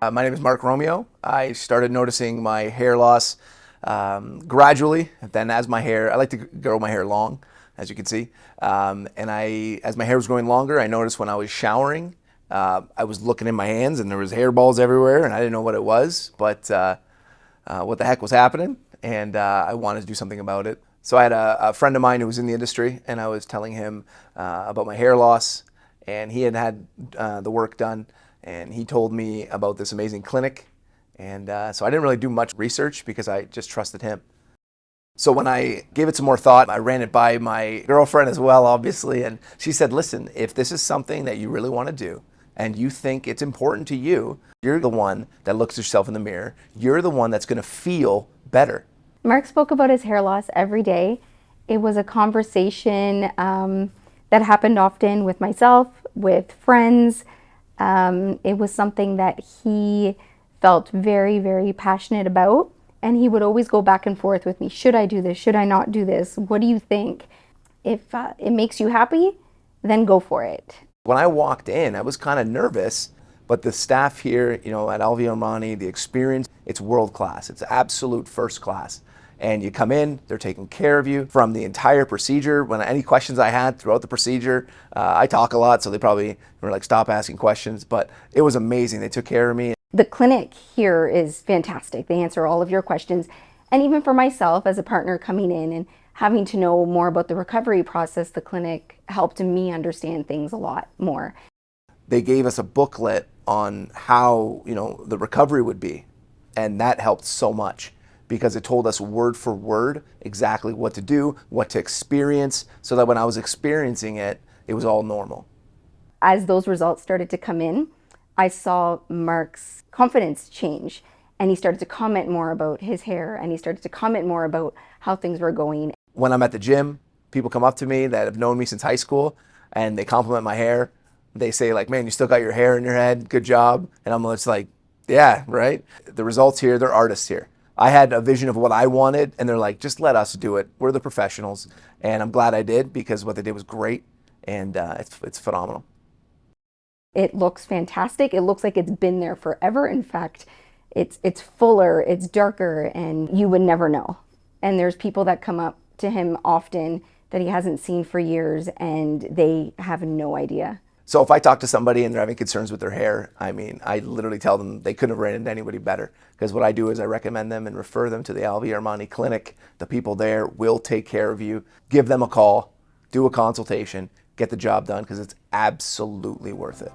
My name is Mark Romeo. I started noticing my hair loss gradually. Then as I like to grow my hair long, as you can see. As my hair was growing longer, I noticed when I was showering, I was looking in my hands and there was hairballs everywhere and I didn't know what it was, but what the heck was happening, and I wanted to do something about it. So I had a friend of mine who was in the industry, and I was telling him about my hair loss, and he had the work done, and he told me about this amazing clinic, and so I didn't really do much research because I just trusted him. So when I gave it some more thought, I ran it by my girlfriend as well, obviously, and she said, listen, if this is something that you really want to do, and you think it's important to you, you're the one that looks yourself in the mirror. You're the one that's going to feel better. Mark spoke about his hair loss every day. It was a conversation that happened often with myself, with friends. It was something that he felt very, very passionate about. And he would always go back and forth with me. Should I do this? Should I not do this? What do you think? If it makes you happy, then go for it. When I walked in, I was kind of nervous, but the staff here, at AlviArmani, the experience, it's world class. It's absolute first class. And you come in, they're taking care of you from the entire procedure. When any questions I had throughout the procedure, I talk a lot, so they probably were like, stop asking questions, but it was amazing. They took care of me. The clinic here is fantastic. They answer all of your questions. And even for myself as a partner coming in and having to know more about the recovery process, the clinic helped me understand things a lot more. They gave us a booklet on how, the recovery would be. And that helped so much because it told us word for word exactly what to do, what to experience, so that when I was experiencing it, it was all normal. As those results started to come in, I saw Mark's confidence change, and he started to comment more about his hair, and he started to comment more about how things were going. When I'm at the gym, people come up to me that have known me since high school, and they compliment my hair. They say like, man, you still got your hair in your head, good job. And I'm just like, yeah, right? The results here, they're artists here. I had a vision of what I wanted, and they're like, just let us do it. We're the professionals. And I'm glad I did, because what they did was great, and it's phenomenal. It looks fantastic. It looks like it's been there forever. In fact, it's fuller, it's darker, and you would never know. And there's people that come up to him often that he hasn't seen for years, and they have no idea. So if I talk to somebody and they're having concerns with their hair, I literally tell them they couldn't have ran into anybody better. Because what I do is I recommend them and refer them to the AlviArmani clinic. The people there will take care of you. Give them a call, do a consultation, get the job done, because it's absolutely worth it.